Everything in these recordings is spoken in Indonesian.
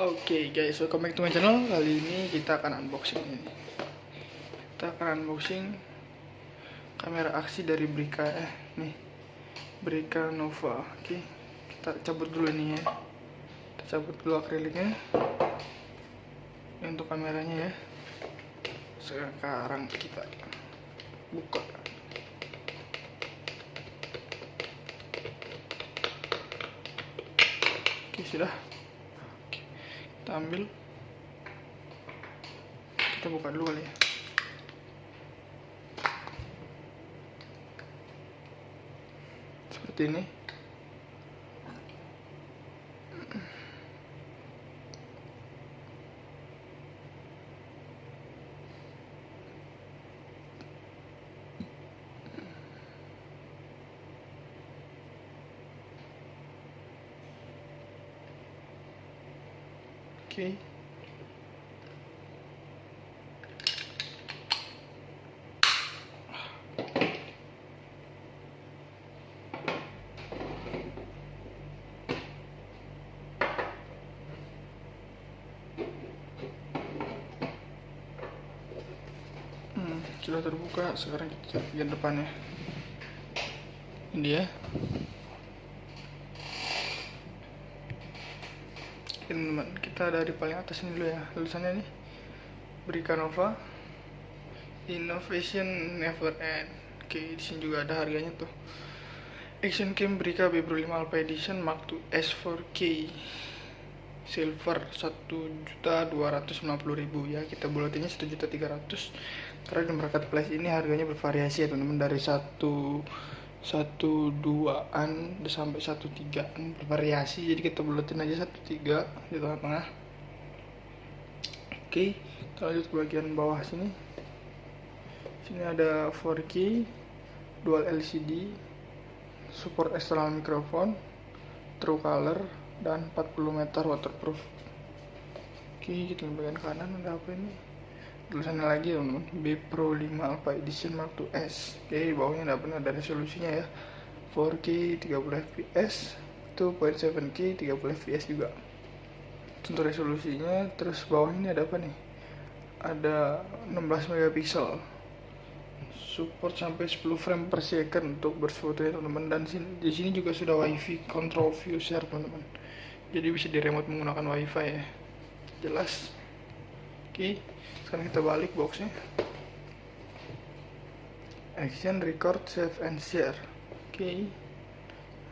Oke guys, welcome back to my channel. Kali ini kita akan unboxing ini. Kita akan unboxing kamera aksi dari Brica nih, Brica Nova. Oke, kita cabut dulu nih ya. Kita cabut dulu akriliknya. Ini untuk kameranya ya. Sekarang kita buka. Oke, sudah. Kita ambil, kita buka dulu kali ya. Seperti ini. Oke. Sudah terbuka. Sekarang kita cek bagian depannya. Ini dia. Teman-teman, kita dari paling atas ini dulu ya. Tulisannya nih, Brica Nova, Innovation Never End. Oke, di sini juga ada harganya tuh. Action Cam Brica B Pro 5 Alpha Edition Mark II S4K Silver 1.250.000 ya. Kita bulatinnya 1.300.000 karena di marketplace ini harganya bervariasi ya teman-teman, dari 1.2an sampai 1.3an bervariasi, jadi kita bulatin aja 1.3 di tengah-tengah. Oke, kita lanjut ke bagian bawah sini. Sini ada 4K dual LCD, support external microphone, true color, dan 40 meter waterproof. Oke, kita ke bagian kanan ada apa ini? Tulisannya lagi teman-teman, B Pro 5 Alpha Edition Mark II S. Oke, di bawahnya ada resolusinya ya, 4K 30 fps, 2.7K 30 fps juga untuk resolusinya. Terus bawah ini ada apa nih? Ada 16 megapiksel, support sampai 10 frame per second untuk berfoto ya teman-teman. Dan di sini juga sudah WiFi control view share teman-teman, jadi bisa di remote menggunakan WiFi ya, jelas. Oke, sekarang kita balik boxnya. Action, record, save, and share. Oke,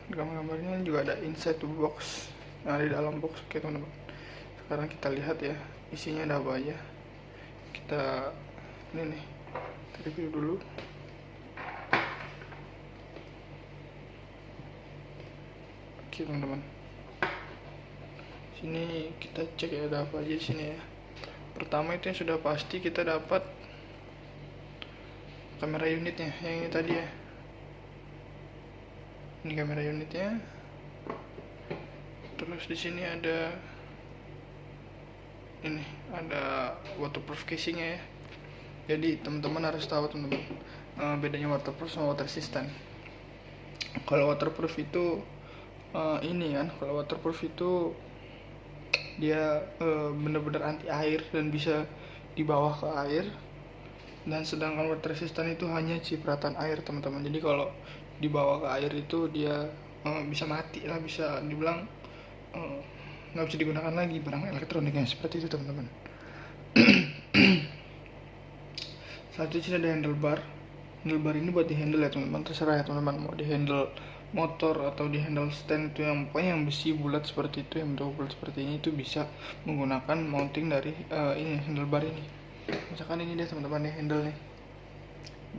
gambar-gambarnya juga ada inside the box, yang ada di dalam box. Oke teman-teman, sekarang kita lihat ya isinya ada apa aja. Kita ini nih, kita review dulu. Oke teman-teman, sini kita cek ya ada apa aja di sini ya. Pertama itu yang sudah pasti kita dapat kamera unitnya, yang ini tadi ya. Ini kamera unitnya. Terus di sini ada ini, ada waterproof casingnya ya. Jadi teman-teman harus tahu teman-teman, bedanya waterproof sama water resistant. Kalau waterproof itu ini kan, kalau waterproof itu dia benar-benar anti air dan bisa dibawa ke air, dan sedangkan water resistant itu hanya cipratan air teman-teman. Jadi kalau dibawa ke air itu dia bisa mati lah, bisa dibilang nggak bisa digunakan lagi barang elektroniknya, seperti itu teman-teman. Satu sini ada handlebar. Handlebar ini buat di handle ya teman-teman, terserah ya teman-teman mau di handle motor atau di handle stand, itu yang pokoknya yang besi bulat seperti itu, yang bentuk bulat seperti ini, itu bisa menggunakan mounting dari ini handlebar ini. Misalkan ini dia teman-teman nih, handle nih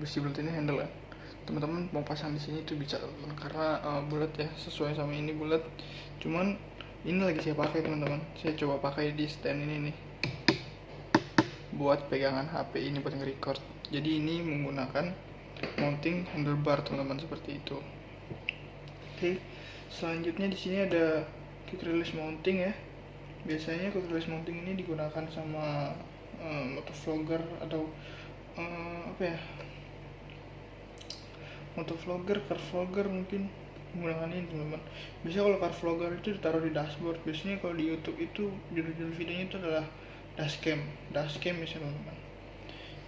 besi bulat ini handle kan, teman-teman mau pasang di sini itu bisa teman-teman, karena bulat ya, sesuai sama ini bulat. Cuman ini lagi saya pakai teman-teman, saya coba pakai di stand ini nih buat pegangan HP ini buat nge-record. Jadi ini menggunakan mounting handlebar teman-teman, seperti itu. Oke, selanjutnya di sini ada quick release mounting ya. Biasanya quick release mounting ini digunakan sama motovlogger atau apa ya, motovlogger, car vlogger mungkin, menggunakan ini teman-teman. Bisa kalau car vlogger itu ditaruh di dashboard. Biasanya kalau di YouTube itu judul-judul videonya itu adalah dashcam misalnya teman-teman.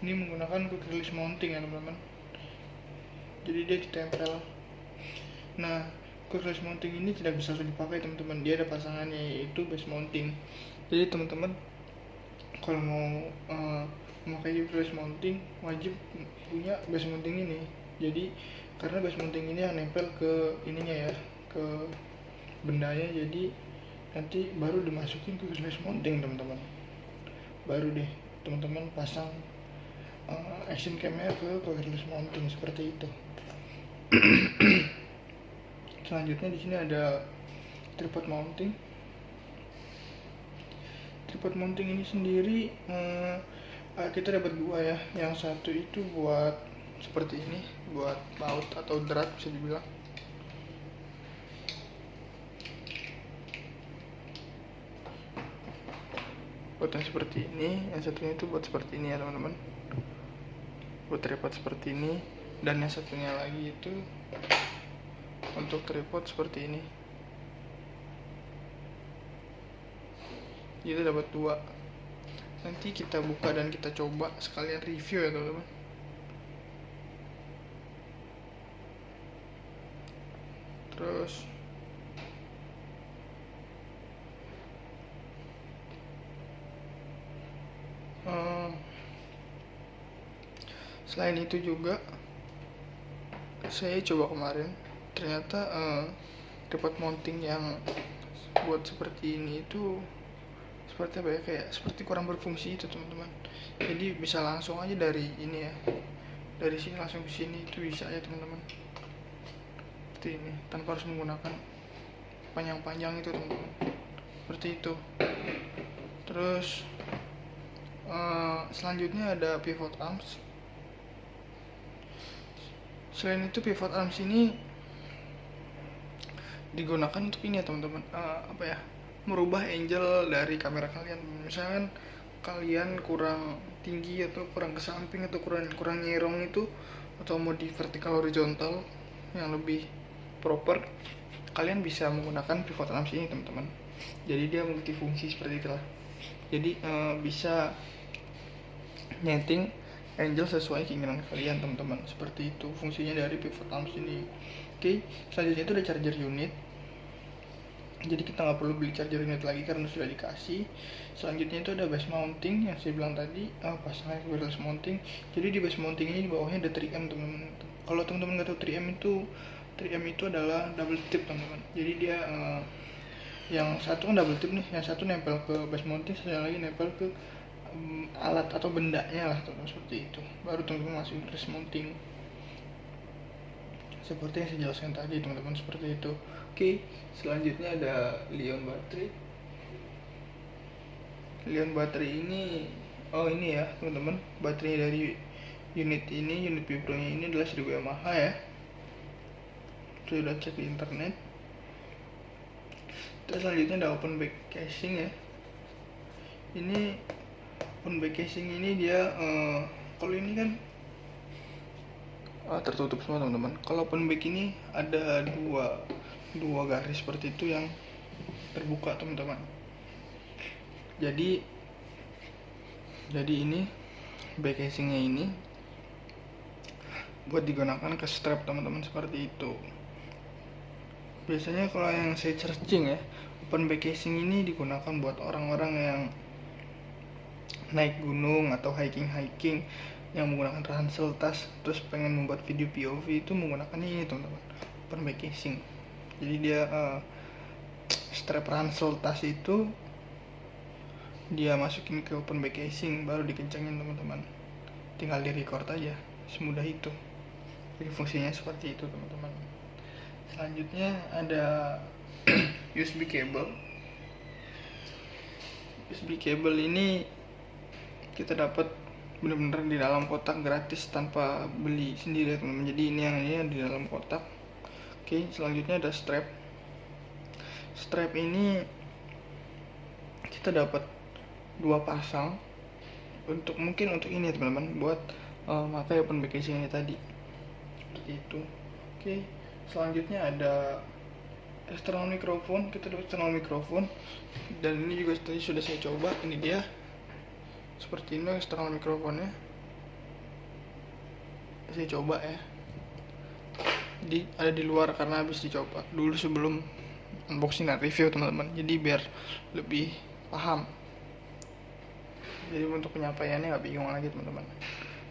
Ini menggunakan quick release mounting ya teman-teman, jadi dia ditempel. Nah, quick release mounting ini tidak bisa langsung dipakai teman-teman, dia ada pasangannya yaitu base mounting. Jadi teman-teman kalau mau memakai quick release mounting wajib punya base mounting ini. Jadi karena base mounting ini yang nempel ke ininya ya, ke bendanya, jadi nanti baru dimasukin quick release mounting teman-teman, baru deh teman-teman pasang action camnya ke quick release mounting seperti itu. Selanjutnya di sini ada tripod mounting. Tripod mounting ini sendiri kita dapat dua ya. Yang satu itu buat seperti ini, buat baut atau drat bisa dibilang. Buat yang seperti ini, yang satunya itu buat seperti ini ya teman-teman. Buat tripod seperti ini, dan yang satunya lagi itu untuk tripod seperti ini. Kita dapat dua. Nanti kita buka dan kita coba sekalian review ya teman-teman. Terus selain itu juga saya coba kemarin, ternyata tripod mounting yang buat seperti ini itu seperti apa ya, kayak seperti kurang berfungsi itu teman-teman. Jadi bisa langsung aja dari ini ya, dari sini langsung ke sini itu bisa ya teman-teman, seperti ini tanpa harus menggunakan panjang-panjang itu teman-teman, seperti itu. Terus selanjutnya ada pivot arms. Selain itu pivot arms ini digunakan untuk ini ya teman-teman, merubah angle dari kamera kalian. Misalkan kalian kurang tinggi atau kurang ke samping atau kurang nyerong itu, atau mau di vertikal horizontal yang lebih proper, kalian bisa menggunakan pivot arms ini teman-teman. Jadi dia multifungsi seperti itulah. Jadi bisa nyeting angle sesuai keinginan kalian teman-teman, seperti itu fungsinya dari pivot arms ini. Oke, selanjutnya itu ada charger unit. Jadi kita nggak perlu beli charger unit lagi karena sudah dikasih. Selanjutnya itu ada base mounting yang saya bilang tadi, pasangan wireless mounting. Jadi di base mounting ini di bawahnya ada 3M teman-teman. Kalau teman-teman nggak tahu 3M itu adalah double tip teman-teman. Jadi dia yang satu kan double tip nih, yang satu nempel ke base mounting, satu lagi nempel ke alat atau bendanya lah teman-teman, seperti itu. Baru teman-teman masuk wireless mounting. Seperti yang saya jelaskan tadi teman-teman, seperti itu. Oke, selanjutnya ada Li-ion baterai. Li-ion baterai ini, ini ya teman-teman, baterai dari unit Vibro-nya ini adalah 1000 mAh ya. Saya sudah cek di internet. Terus selanjutnya ada open back casing ya. Ini open back casing ini dia kalau ini kan tertutup semua teman-teman. Kalau open back ini ada dua garis seperti itu yang terbuka teman-teman. Jadi ini back casingnya ini buat digunakan ke strap teman-teman, seperti itu. Biasanya kalau yang saya searching ya, open back casing ini digunakan buat orang-orang yang naik gunung atau hiking yang menggunakan ransel tas, terus pengen membuat video POV itu menggunakan ini teman-teman, open back casing. Jadi dia strap ransel tas itu dia masukin ke open back casing, baru dikencangin teman-teman, tinggal di record aja, semudah itu. Jadi fungsinya seperti itu teman-teman. Selanjutnya ada USB cable. USB cable ini kita dapat benar-benar di dalam kotak gratis tanpa beli sendiri teman-teman. Jadi ini yang di dalam kotak. Oke, selanjutnya ada strap. Strap ini kita dapat 2 pasang untuk ini teman-teman, buat pakai open back casing ini tadi, seperti itu. Oke, Selanjutnya ada external microphone. Kita dapat external microphone, dan ini juga tadi sudah saya coba. Ini dia, seperti ini external microphone-nya. Saya coba ya, ada di luar karena habis dicoba dulu sebelum unboxing dan review teman-teman, jadi biar lebih paham. Jadi untuk penyampaiannya nggak bingung lagi teman-teman,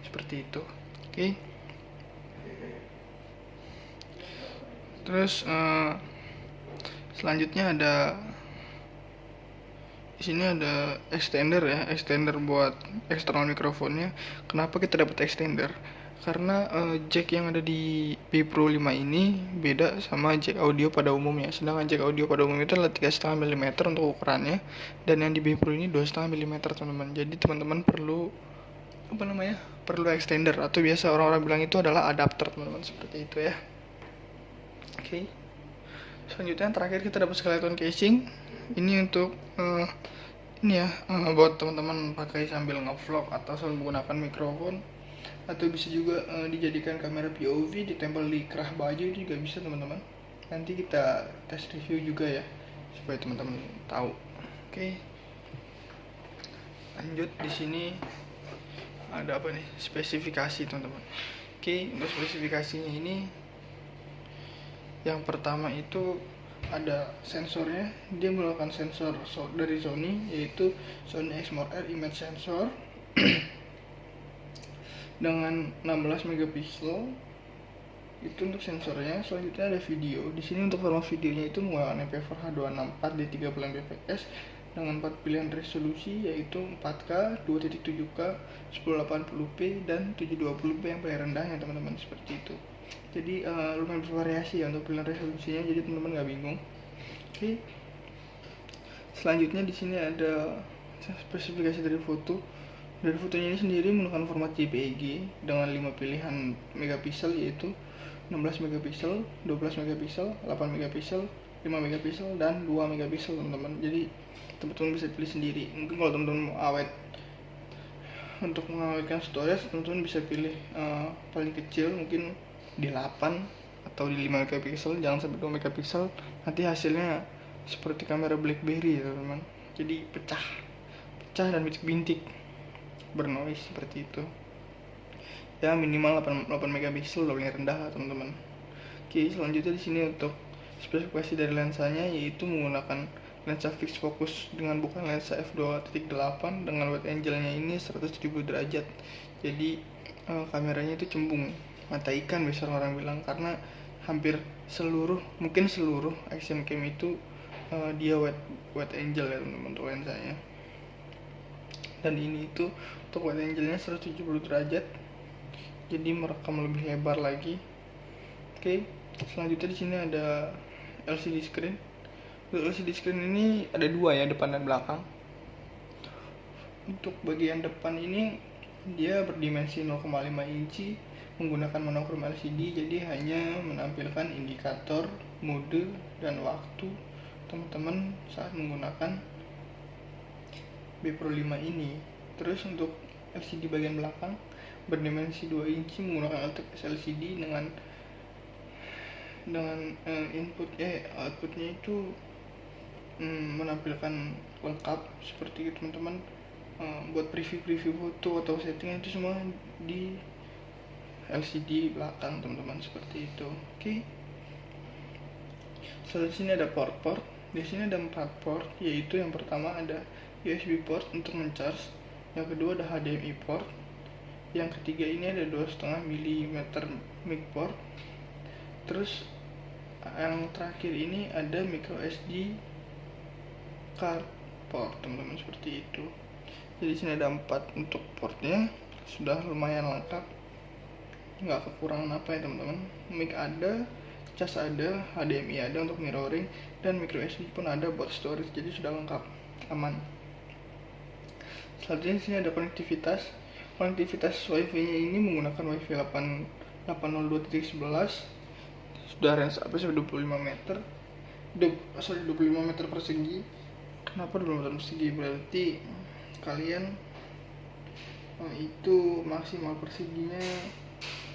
seperti itu. Oke. Terus selanjutnya ada di sini ada extender ya, extender buat external mikrofonnya. Kenapa kita dapat extender? Karena jack yang ada di B Pro 5 ini beda sama jack audio pada umumnya. Sedangkan jack audio pada umum itu adalah 3,5 mm untuk ukurannya, dan yang di B Pro ini 2,5 mm teman-teman. Jadi teman-teman perlu perlu extender, atau biasa orang-orang bilang itu adalah adapter teman-teman, seperti itu ya. Oke. Selanjutnya terakhir kita dapat skeleton casing. Ini untuk ini ya, buat teman-teman pakai sambil ngevlog atau sambil menggunakan mikrofon, atau bisa juga dijadikan kamera POV, ditempel di kerah baju juga bisa teman-teman. Nanti kita tes review juga ya, supaya teman-teman tahu. Oke. Lanjut, di sini ada apa nih? Spesifikasi teman-teman. Oke, untuk spesifikasinya ini, yang pertama itu ada sensornya. Dia menggunakan sensor dari Sony, yaitu Sony Exmor R Image Sensor dengan 16 megapiksel. Itu untuk sensornya. Selanjutnya ada video. Di sini untuk format videonya itu menggunakan MP4 H264 di 30 fps dengan 4 pilihan resolusi, yaitu 4K, 2.7K, 1080p, dan 720p yang paling rendahnya teman-teman, seperti itu. Jadi lumayan bervariasi ya untuk pilihan resolusinya, jadi teman-teman nggak bingung. Oke. Selanjutnya di sini ada spesifikasi dari foto. Dari fotonya ini sendiri menggunakan format JPEG dengan 5 pilihan megapiksel, yaitu 16 megapiksel, 12 megapiksel, 8 megapiksel, 5 megapiksel, dan 2 megapiksel teman-teman. Jadi teman-teman bisa pilih sendiri. Mungkin kalau teman-teman mau awet, untuk mengawetkan storage, teman-teman bisa pilih paling kecil mungkin di 8 atau di 5 megapiksel, jangan sampai 2 megapiksel. Nanti hasilnya seperti kamera BlackBerry ya teman-teman. Jadi pecah dan bintik-bintik, bernoise seperti itu. Ya minimal 8 megapiksel udah paling rendah lah teman-teman. Oke, selanjutnya di sini untuk spesifikasi dari lensanya, yaitu menggunakan lensa fixed focus dengan bukan lensa f2.8 dengan wide angle-nya ini 170 derajat. Jadi kameranya itu cembung, mata ikan biasa orang bilang, karena hampir seluruh action cam itu dia wide angle ya teman-teman untuk lensanya. Dan ini itu untuk wide angle-nya 170 derajat, jadi merekam lebih lebar lagi. Oke, selanjutnya di sini ada LCD screen. Untuk LCD screen ini ada dua ya, depan dan belakang. Untuk bagian depan ini dia berdimensi 0,5 inci menggunakan monokrom LCD, jadi hanya menampilkan indikator, mode, dan waktu teman-teman saat menggunakan B Pro 5 ini. Terus untuk LCD bagian belakang berdimensi 2 inci menggunakan LCD dengan outputnya itu menampilkan lengkap seperti itu teman-teman. Buat preview foto atau setting itu semua di LCD belakang teman-teman, seperti itu. Oke. So, di sini ada port. Di sini ada 4 port, yaitu yang pertama ada USB port untuk mencharge, yang kedua ada HDMI port, yang ketiga ini ada 2,5 mm mic port, terus yang terakhir ini ada micro SD card port teman-teman, seperti itu. Jadi sini ada 4 untuk portnya, sudah lumayan lengkap, nggak kekurangan apa ya teman-teman. Mic ada, cas ada, HDMI ada untuk mirroring, dan micro SD pun ada buat storage, jadi sudah lengkap, aman. Selanjutnya sini ada konektivitas WiFi-nya ini menggunakan WiFi 802.11, sudah range apa sih 25 meter 25 meter persegi. Kenapa 25 meter persegi? Berarti kalian itu maksimal perseginya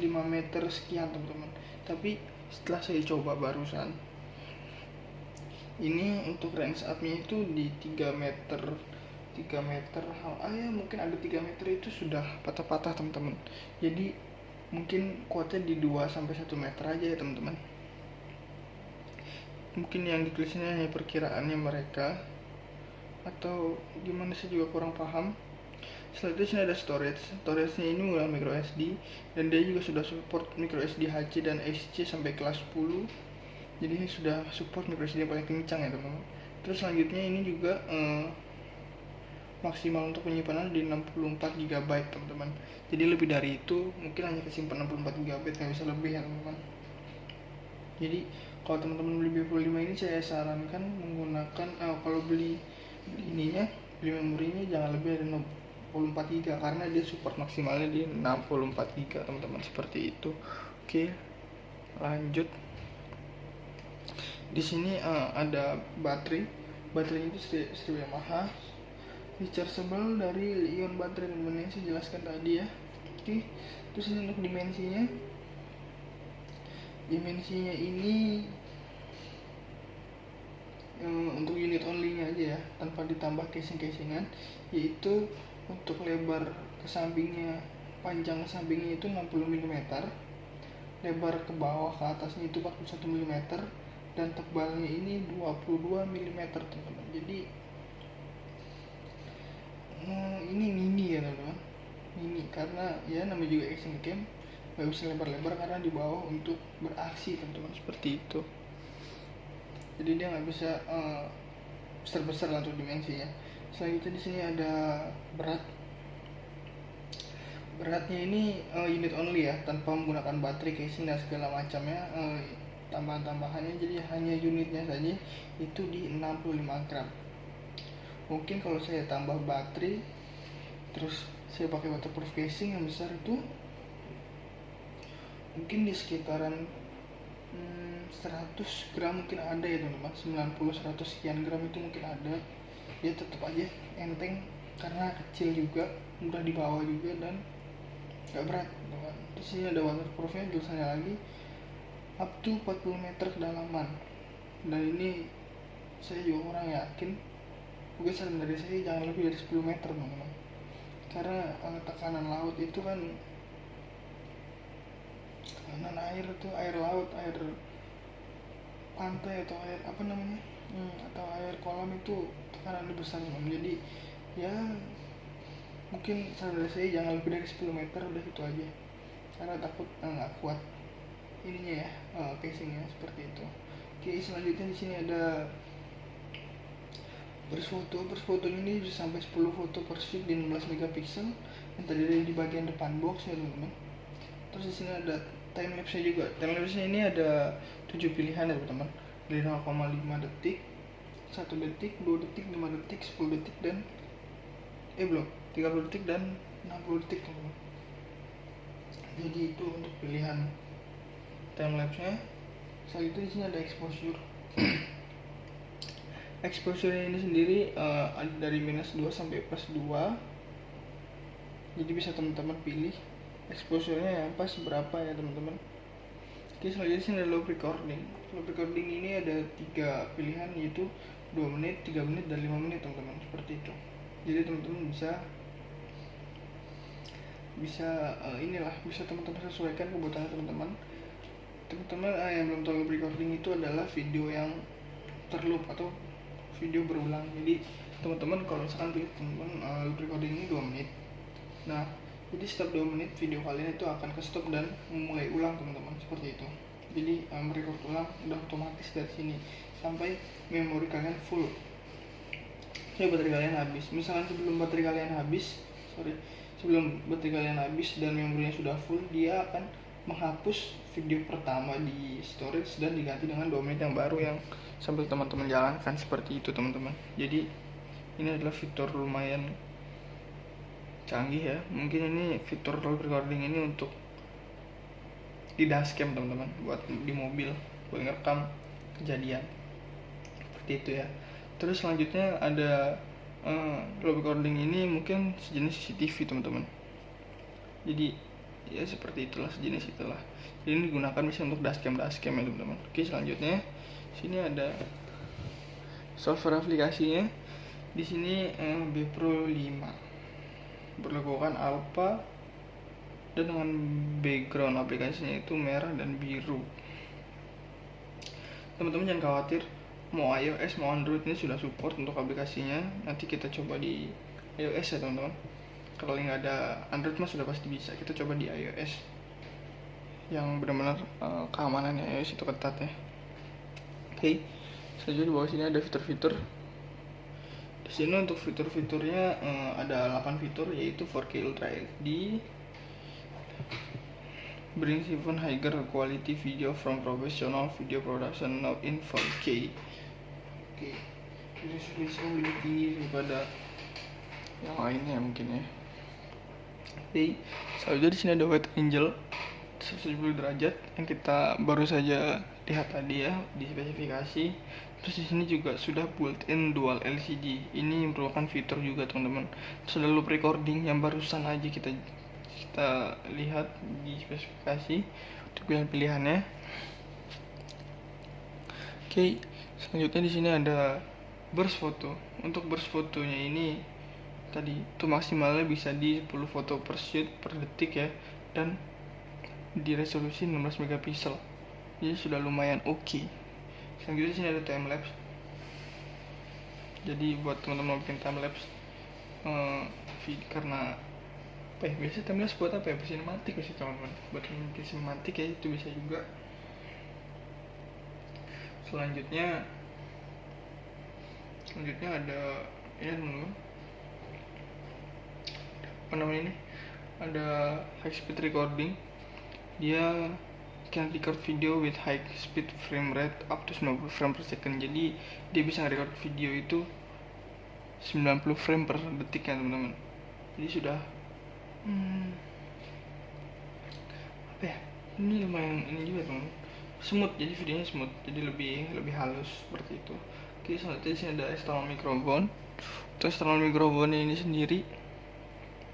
5 meter sekian teman-teman. Tapi setelah saya coba barusan. Ini untuk range up-nya itu di 3 meter ya mungkin ada 3 meter itu sudah patah-patah teman-teman. Jadi mungkin kuatnya di 2-1 meter aja ya teman-teman. Mungkin yang ditulisnya hanya perkiraannya mereka atau gimana, saya juga kurang paham. Setelah itu sini ada storage-nya ini menggunakan micro SD, dan dia juga sudah support micro SD HC dan SC sampai kelas 10. Jadi sudah support micro SD yang paling kencang ya teman-teman. Terus selanjutnya ini juga maksimal untuk penyimpanan di 64 GB teman-teman. Jadi lebih dari itu mungkin hanya kesimpan 64 GB, nggak bisa lebih ya teman-teman. Jadi kalau teman-teman beli B25 ini saya sarankan menggunakan kalau beli memorinya jangan lebih dari 64 GB karena dia support maksimalnya di 64 GB teman-teman, seperti itu. Oke, lanjut. Di sini ada baterai itu Sri Yamaha, rechargeable dari ion baterai teman-teman, yang saya jelaskan tadi ya. Oke, terus ini untuk dimensinya ini untuk unit only nya aja ya, tanpa ditambah casingan, yaitu untuk lebar ke sampingnya, panjang ke sampingnya itu 60 mm, lebar ke bawah ke atasnya itu 41 mm, dan tebalnya ini 22 mm teman-teman. Jadi ini mini ya teman-teman, mini karena ya namanya juga action cam, nggak bisa lebar-lebar karena di bawah untuk beraksi teman-teman, seperti itu. Jadi dia nggak bisa besar-besar lah untuk dimensinya. Selanjutnya di sini ada beratnya ini unit only ya, tanpa menggunakan baterai, casing dan segala macamnya, tambahan-tambahannya, jadi hanya unitnya saja itu di 65 gram. Mungkin kalau saya tambah baterai terus saya pakai waterproof casing yang besar itu mungkin di sekitaran 100 gram mungkin ada ya teman-teman, 90-100 sekian gram itu mungkin ada. Ya tetap aja enteng karena kecil juga, mudah dibawa juga, dan gak berat teman-teman. Di sini ada waterproofnya, tulisannya lagi up to 40 meter kedalaman, dan ini saya juga kurang yakin. Mungkin saran dari saya jangan lebih dari 10 meter teman-teman, karena tekanan laut itu kan, tekanan air itu air laut, air pantai atau air atau air kolam itu tekanannya besar teman. Jadi ya mungkin saran dari saya jangan lebih dari 10 meter, udah itu aja, karena takut nggak kuat ininya ya, casingnya, seperti itu. Oke, selanjutnya di sini ada Burst foto ini bisa sampai 10 foto per shoot di 16 megapiksel yang terdiri di bagian depan box ya teman-teman. Terus di sini ada time lapse-nya juga. Time lapse-nya ini ada 7 pilihan ya teman-teman. Dari 0,5 detik, 1 detik, 2 detik, 5 detik, 10 detik, dan 30 detik dan 60 detik teman-teman. Jadi itu untuk pilihan time lapse-nya. Selanjutnya di sini ada exposure. Exposure ini sendiri ada dari -2 sampai +2. Jadi bisa teman-teman pilih exposure-nya yang pas berapa ya teman-teman. Oke, selanjutnya sini ada loop recording. Loop recording ini ada 3 pilihan, yaitu 2 menit, 3 menit, dan 5 menit teman-teman, seperti itu. Jadi teman-teman bisa teman-teman sesuaikan kebutuhan teman-teman. Yang belum tahu, loop recording itu adalah video yang terloop atau video berulang. Jadi teman-teman kalau misalkan pilih loop recording ini 2 menit, nah jadi setiap 2 menit video kalian itu akan ke stop dan memulai ulang teman-teman, seperti itu. Jadi merecord ulang udah otomatis dari sini sampai memori kalian full, baterai kalian habis. Misalkan sebelum baterai kalian habis dan memorinya sudah full, dia akan menghapus video pertama di storage dan diganti dengan 2 menit yang baru yang sambil teman-teman jalankan, seperti itu teman-teman. Jadi ini adalah fitur lumayan canggih ya. Mungkin ini fitur recording ini untuk di dashcam teman-teman, buat di mobil, buat ngerekam kejadian, seperti itu ya. Terus selanjutnya ada recording ini mungkin sejenis CCTV teman-teman. Jadi ya seperti itulah, sejenis itulah. Ini digunakan bisa untuk dashcam ya teman-teman. Oke, selanjutnya sini ada software aplikasinya. Di sini B Pro 5 berlogokan Alpha dan dengan background aplikasinya itu merah dan biru. Teman-teman jangan khawatir, mau iOS mau Android ini sudah support untuk aplikasinya. Nanti kita coba di iOS ya teman-teman. Kalau nggak ada Android mah sudah pasti bisa. Kita coba di iOS yang benar-benar keamanannya iOS itu ketat ya. Oke, selanjutnya di bawah sini ada fitur-fitur. Di sini untuk fitur-fiturnya ada 8 fitur, yaitu 4K Ultra HD, brings even higher quality video from professional video production now in 4K. Oke, resolusi lebih tinggi daripada yang lainnya mungkin ya. Oke, selanjutnya di sini ada wide angle 170 derajat yang kita baru saja lihat tadi ya di spesifikasi. Terus di sini juga sudah built-in dual LCD. Ini merupakan fitur juga teman-teman. Terus ada loop recording yang barusan aja kita lihat di spesifikasi untuk pilihan-pilihannya. Oke, selanjutnya di sini ada burst foto. Untuk burst fotonya ini tadi itu maksimalnya bisa di 10 foto per shoot per detik ya, dan di resolusi 16 megapiksel. Jadi sudah lumayan oke. Selanjutnya di sini ada time lapse. Jadi buat teman-teman bikin time lapse karena biasa time lapse buat apa ya? Sinematik sih teman-teman. Buat bikin sinematik ya itu bisa juga. Selanjutnya ada ini teman-teman. Apa namanya ini? Ada high speed recording. Dia can record video with high speed frame rate up to 90 frame per second. Jadi dia bisa nge-record video itu 90 frame per detik ya teman-teman. Jadi sudah apa ya, ini lumayan ini juga teman-teman, smooth, jadi videonya smooth, jadi lebih halus seperti itu. Oke, selanjutnya di sini ada external microphone. Untuk external microphone ini sendiri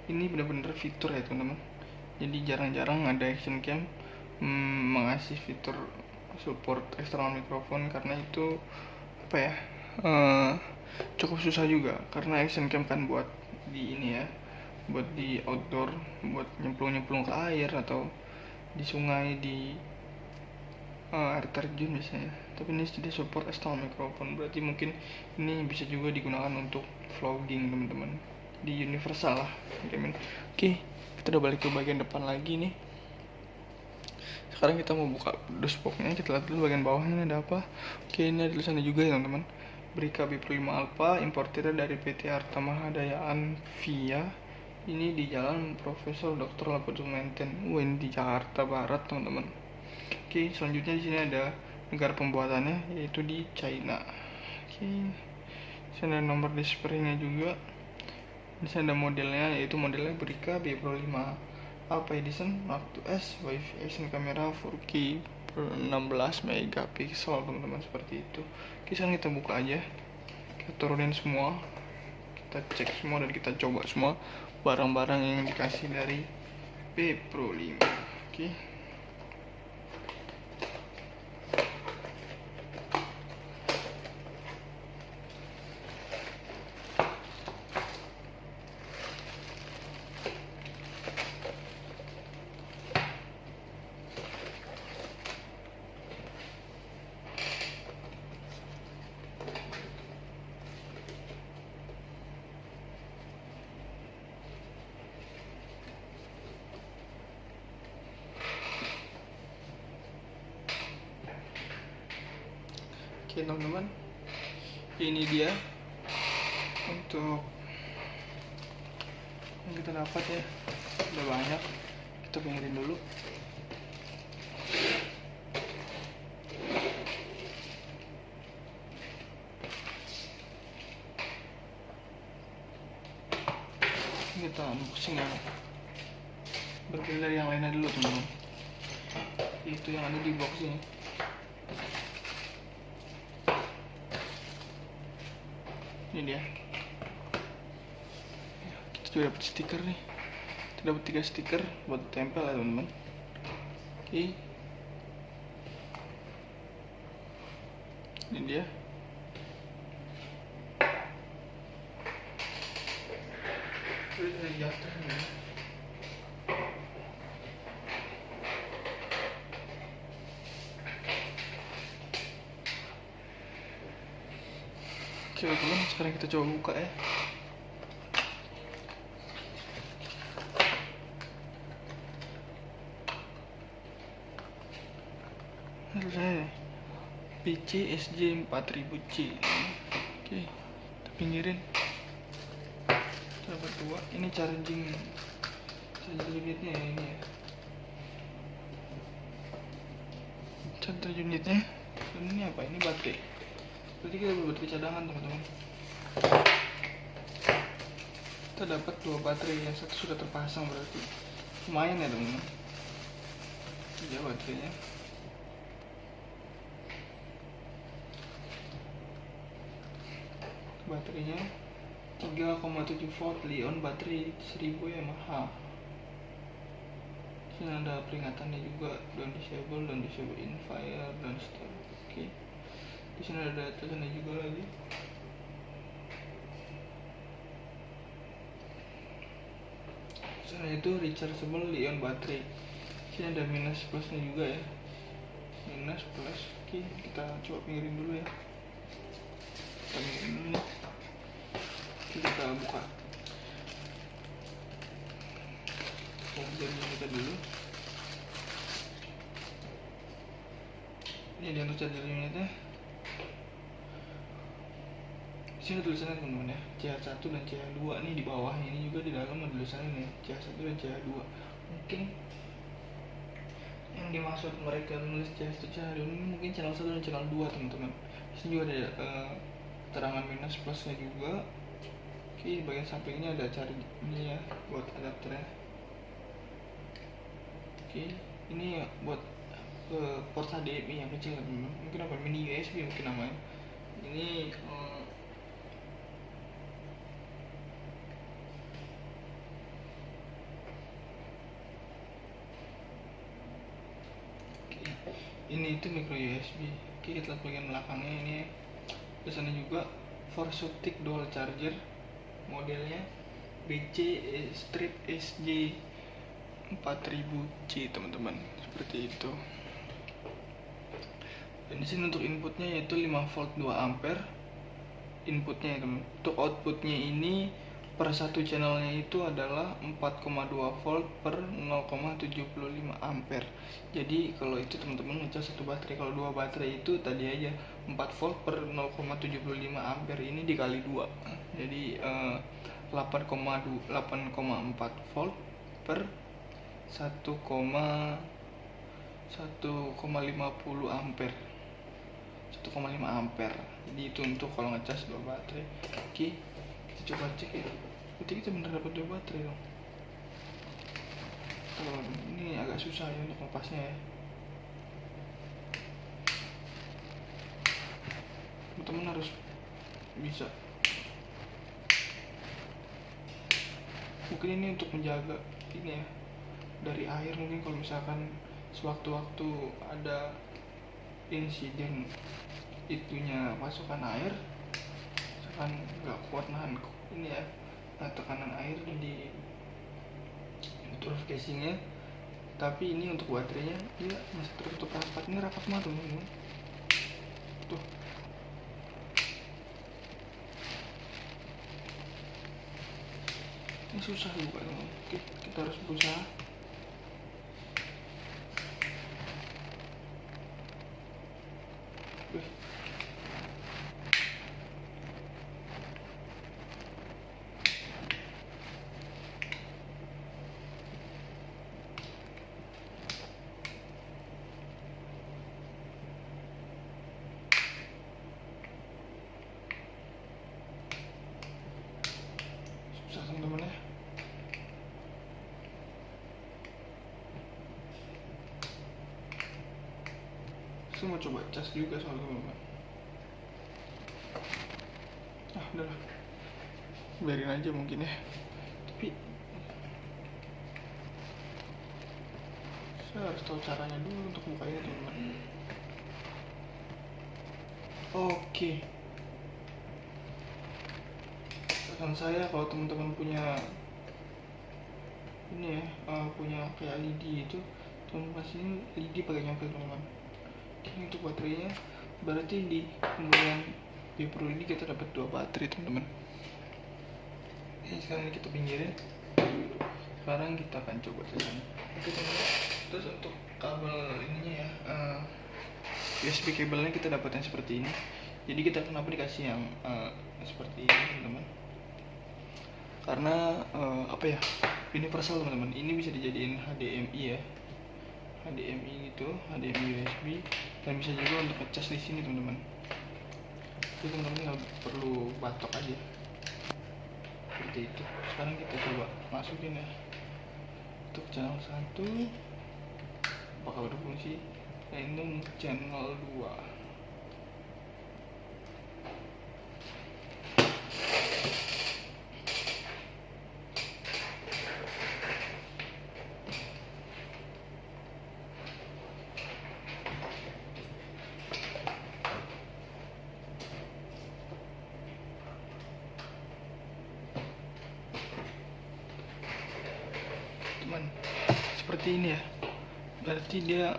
ini benar-benar fitur ya teman-teman. Jadi jarang-jarang ada action cam mengasih fitur support external microphone, karena itu apa ya, cukup susah juga, karena action cam kan buat di ini ya, buat di outdoor, buat nyemplung ke air atau di sungai, di air terjun misalnya. Tapi ini tidak support external microphone, berarti mungkin ini bisa juga digunakan untuk vlogging teman-teman. Di universal lah. Oke, kita udah balik ke bagian depan lagi nih. Sekarang kita mau buka dashboardnya, kita lihat dulu bagian bawahnya ada apa. Oke, ini ada tulisannya juga ya teman-teman. Brica B Pro 5 Alpha, importer dari PT Arta Mahadayaan Via. Ini di Jalan Profesor Dr. Laputu Menten, ini di Jakarta Barat teman-teman. Oke, selanjutnya di sini ada negara pembuatannya, yaitu di China. Oke, di sini ada nomor displaynya juga. Di sini ada modelnya, yaitu modelnya Brica B Pro 5 Alpha Edition Mark II S, Wi-Fi action camera 4K 16 megapiksel teman-teman, seperti itu. Oke, sekarang kita buka aja, kita turunin semua, kita cek semua dan kita coba semua barang-barang yang dikasih dari B Pro 5. Oke. Oke teman-teman, ini dia untuk yang kita dapat ya, udah banyak, kita pinggirin dulu. Kita unboxing yang berbeda dari yang lainnya dulu teman-teman. Itu yang ada di box ini. Ini dia. Kita juga dapat stiker nih. Kita dapat 3 stiker buat tempel ya teman-teman. Oke, ini dia. Terus ada adjuster ini. Oke teman-teman, sekarang kita coba buka ya. Saya PC SJ 4000C. Oke, kita pinggirin. Dapat 2. Ini charging unitnya ya, ini ya. Charger unitnya. Dan ini apa? Ini baterai. Berarti kita buat baterai cadangan teman-teman. Kita dapat 2 baterai, yang satu sudah terpasang, berarti lumayan ya teman-teman. Ini baterainya. Baterainya 3,7 volt Li-ion baterai 1000 mAh. Sini ada peringatannya juga, don't disable in fire, don't stop. Oke. Di sini ada tulisannya juga lagi. Sana itu rechargeable Li-ion baterai. Sini ada minus plusnya juga ya. Minus plus. Oke, kita coba pinggirin dulu ya. Ini kita buka chargernya kita dulu. Ini dia untuk charger unitnya. Sini tulisannya teman-teman ya, CH1 dan CH2 nih di bawah. Ini juga di dalam ada tulisannya nih, CH1 dan CH2. Mungkin yang dimaksud mereka menulis CH1 CH2 ini mungkin channel 1 dan channel 2 teman-teman. Di sini juga ada terangan minus plusnya juga. Oke, bagian sampingnya ada cari ini ya buat adapternya. Oke, ini buat port HDMI yang kecil teman-teman. Mungkin apa, mini USB mungkin namanya. Ini ini itu micro USB. Oke, kita lihat bagian belakangnya. Ini biasanya juga Forsotic dual charger, modelnya BC Strip SJ 4000C teman-teman, seperti itu. Dan di sini untuk inputnya yaitu 5 volt 2 ampere inputnya ya teman. Untuk outputnya ini per satu channelnya itu adalah 4,2 volt per 0,75 ampere. Jadi kalau itu teman-teman ngecas satu baterai, kalau 2 baterai itu tadi aja 4 volt per 0,75 ampere, ini dikali 2. Jadi 8,4 volt per 1,50 ampere. 1,5 ampere. Jadi itu untuk kalau ngecas 2 baterai. Oke, kita coba cek ya. Berarti kita bener dapat 2 baterai dong. Kalau ini agak susah ya untuk lepasnya ya. Teman-teman harus bisa. Mungkin ini untuk menjaga ini ya dari air. Mungkin kalau misalkan sewaktu-waktu ada insiden itunya pasokan air, misalkan nggak kuat nahan ini ya, tekanan air di tutup casingnya. Tapi ini untuk baterainya dia masih tertutup rapat. Ini rapat banget teman-teman. Tuh, ini susah juga teman. Kita harus berusaha. Teman-teman ya, saya mau coba cas juga soal teman-teman. Udahlah, biarin aja mungkin ya. Tapi Saya harus tahu caranya dulu untuk bukanya teman-teman. Oke, saran saya kalau teman-teman punya ini ya, punya kayak LED itu, teman-teman sini LED pakai nyampe teman-teman. Ini untuk baterainya, berarti di pembelian Bepro ini kita dapat 2 baterai teman-teman. Ini sekarang kita pinggirin. Sekarang kita akan coba saja. Oke teman-teman. Terus untuk kabel ininya ya, USB kabelnya kita dapat yang seperti ini. Jadi kita kenapa dikasih yang seperti ini teman-teman? Karena apa ya, universal teman-teman. Ini bisa dijadiin HDMI ya, HDMI gitu, HDMI USB, dan bisa juga untuk ngecas di sini teman-teman. Jadi teman-teman nggak perlu batok aja seperti itu. Sekarang kita coba masukin ya untuk channel 1, apakah berfungsi. Dan ini channel 2. Teman, seperti ini ya, berarti dia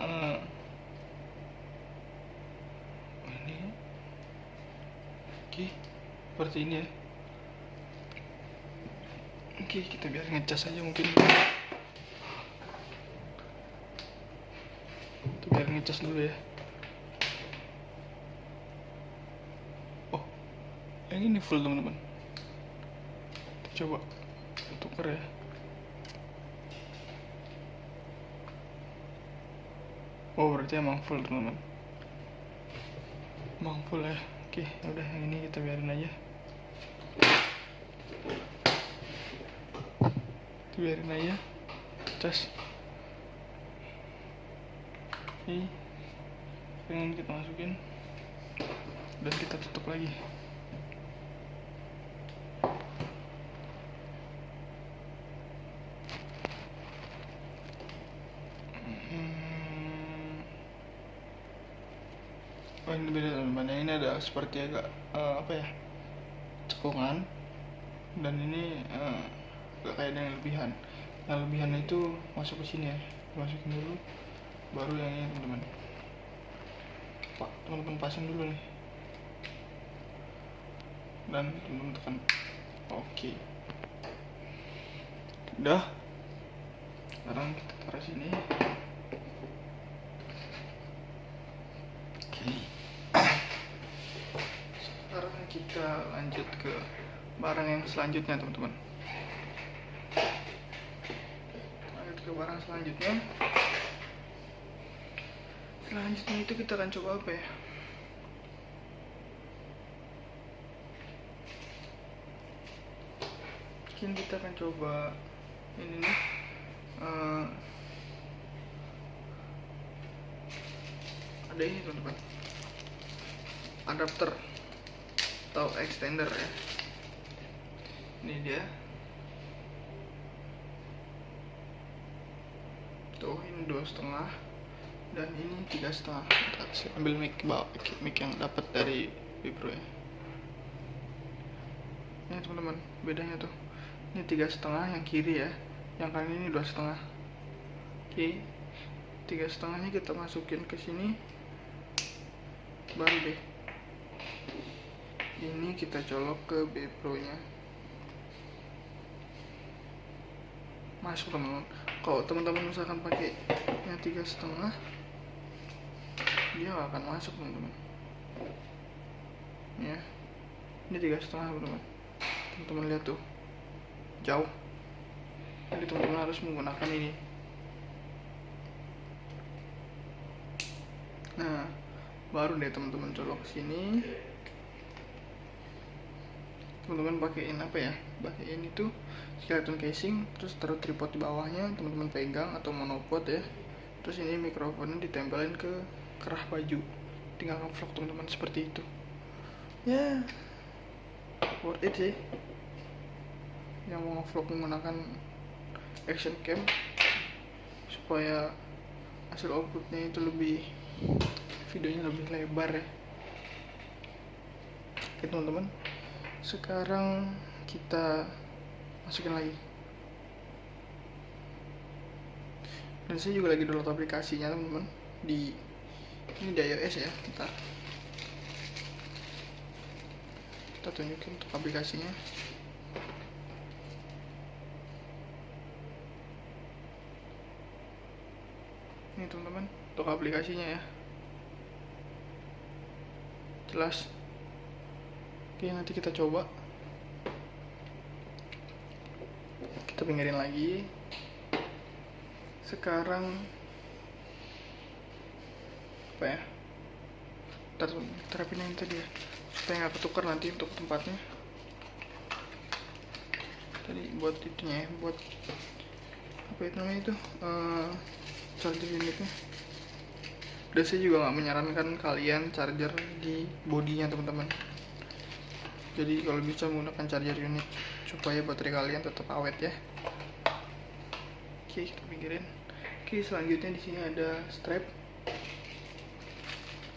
ini oke, seperti ini ya. Oke, kita biar ngecas aja mungkin. Kita biar ngecas dulu ya. Oh, yang ini full teman-teman. Kita coba tuker ya. Oh, berarti emang full teman-teman. Emang full ya. Oke, udah yang ini kita biarin aja. Kita biarin aja. Cas. Oke. Sekarang kita masukin dan kita tutup lagi. Oh, ini beda teman-teman. Yang ini ada seperti agak apa ya, cekungan, dan ini agak kayak ada yang lebihan. Yang lebihan itu masuk ke sini ya, masukin dulu, baru yang ini teman-teman. Pak, teman-teman pasang dulu nih, dan teman-teman tekan oke. Udah, sekarang kita taruh sini. Sekarang kita lanjut ke barang yang selanjutnya teman-teman. Lanjut ke barang selanjutnya. Selanjutnya itu kita akan coba apa ya? Mungkin kita akan coba ini nih, ada ini teman-teman, adapter atau extender ya. Ini dia tuh, ini 2,5 dan ini 3,5. Saya ambil mic yang dapat dari Bepro ya. Ini teman-teman, bedanya tuh, ini 3,5 yang kiri ya, yang kanan ini 2,5. Oke, 3,5-nya kita masukin ke sini, baru deh ini kita colok ke Bepro nya, masuk teman-teman. Kalau teman-teman misalkan pakai yang 3,5, dia gak akan masuk teman-teman ya. Ini 3,5 teman-teman. Teman-teman lihat tuh, jauh. Jadi teman-teman harus menggunakan ini. Nah, baru deh teman-teman colok ke sini. Teman-teman pakaiin apa ya? Pakaiin itu skeleton casing, terus taruh tripod di bawahnya, teman-teman pegang atau monopod ya. Terus ini mikrofonnya ditempelin ke kerah baju. Tinggal ngevlog teman-teman seperti itu. Ya, worth it sih. Yang mau ngevlog menggunakan action cam supaya hasil outputnya itu lebih, videonya lebih lebar ya. Oke teman-teman, sekarang kita masukin lagi. Dan saya juga lagi download aplikasinya teman-teman, ini di iOS ya. Kita tunjukin untuk aplikasinya. Ini teman-teman untuk aplikasinya ya, jelas. Oke, nanti kita coba. Kita pinggirin lagi. Sekarang apa ya, terapin yang tadi ya, supaya nggak ketukar nanti untuk tempatnya. Tadi buat itunya ya, buat apa itu namanya itu, charger unitnya. Dan saya juga nggak menyarankan kalian charger di bodinya teman-teman. Jadi kalau bisa menggunakan charger unit supaya baterai kalian tetap awet ya. Oke, kita pinggirin. Oke, selanjutnya di sini ada strap.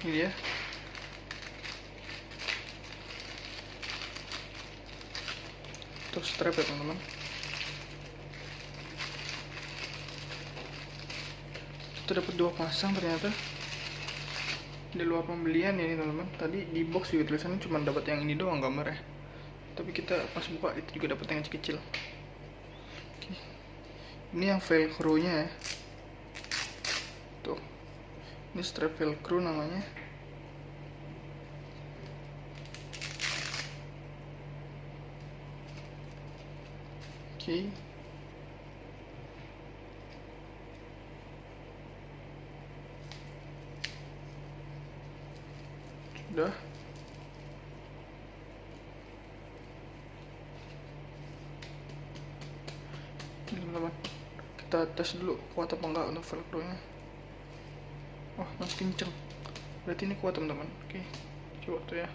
Ini dia. Untuk strap ya teman-teman. Kita dapat 2 pasang ternyata. Di luar pembelian ya ini teman-teman. Tadi di box juga tulisannya cuma dapat yang ini doang gambarnya. Tapi kita pas buka itu juga dapat yang kecil. Oke. Ini yang velcro nya ya. Tuh. Ini strap velcro namanya. Oke. Sudah. Ini teman-teman, kita tes dulu kuat apa enggak untuk velcro nya. Wah, masih kenceng, berarti ini kuat teman-teman. Oke, coba tuh ya,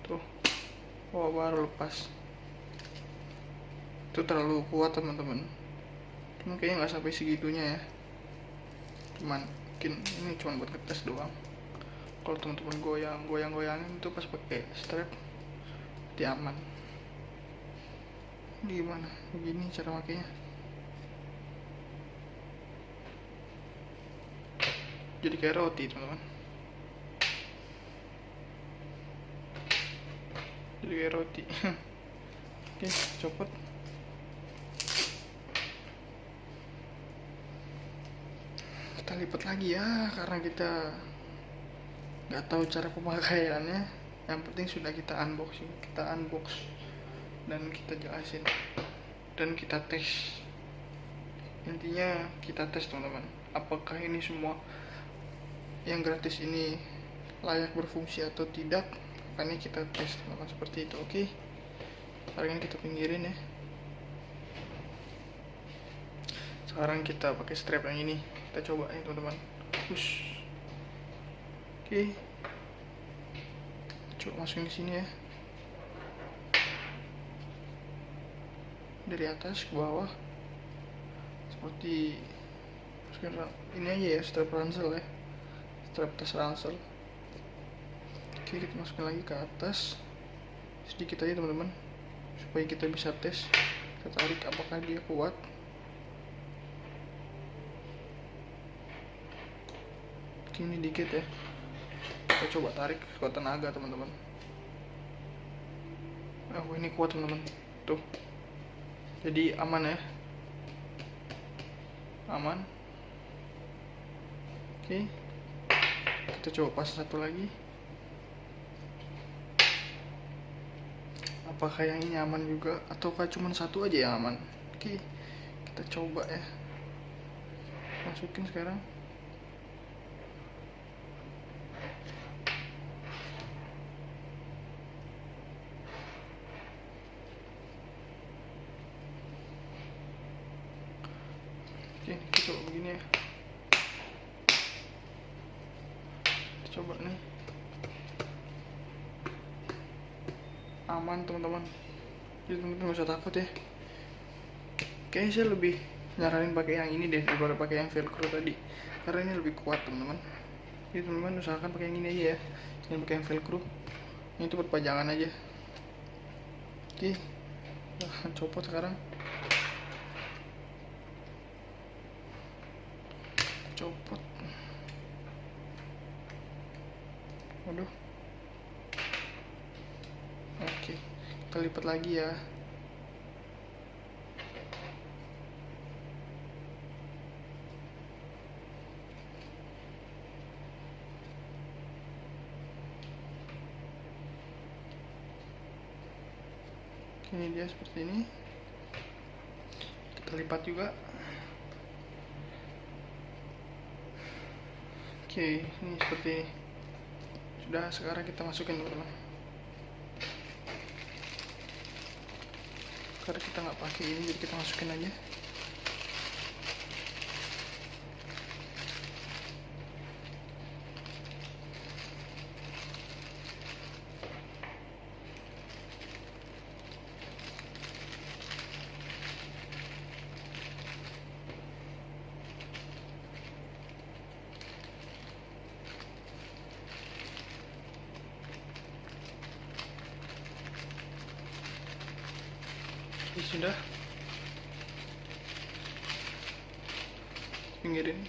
tuh. Wah, baru lepas. Itu terlalu kuat teman-teman, cuman kayaknya nggak sampai segitunya ya. Cuman mungkin ini cuma buat ngetes doang. Kalau teman-teman goyangin itu pas pakai strap dia aman. Ini gimana? Begini cara makainya. Jadi kayak roti teman-teman. Jadi kayak roti. Oke, copot. Kita lipat lagi ya, karena kita nggak tahu cara pemakaiannya. Yang penting sudah kita unboxing, dan kita jelasin dan kita tes. Intinya kita tes teman-teman, apakah ini semua yang gratis ini layak berfungsi atau tidak. Makanya kita tes teman-teman, seperti itu. Oke, sekarang ini kita pinggirin ya. Sekarang kita pakai strap yang ini, kita coba ya teman-teman. Push. Oke, coba masukin ke sini ya, dari atas ke bawah seperti ini aja ya, strap ransel ya, strap tas ransel. Oke, kita masukin lagi ke atas sedikit aja teman-teman, supaya kita bisa tes. Kita tarik apakah dia kuat. Oke, ini dikit ya, kita coba tarik ke tenaga teman-teman. Oh, ini kuat teman-teman, tuh. Jadi aman ya, aman. Oke, kita coba pas satu lagi, apakah yang ini aman juga ataukah cuma satu aja yang aman. Oke, kita coba ya, masukin sekarang. Oke, kita coba begini ya. Kita coba nih. Aman teman-teman. Jadi teman-teman gak usah takut ya. Kayaknya saya lebih nyaranin pakai yang ini deh daripada pakai yang velcro tadi, karena ini lebih kuat teman-teman. Jadi teman-teman usahakan pakai yang ini aja ya, jangan pakai yang velcro. Ini tuh buat pajangan aja. Oke, copot sekarang. Copot. Waduh. Oke, kita lipat lagi ya. Ini dia seperti ini. Kita lipat juga. Oke, ini seperti ini. Sudah, sekarang kita masukin teman-teman. Karena kita nggak pakai ini, jadi kita masukin aja. Ini sudah, pinggirin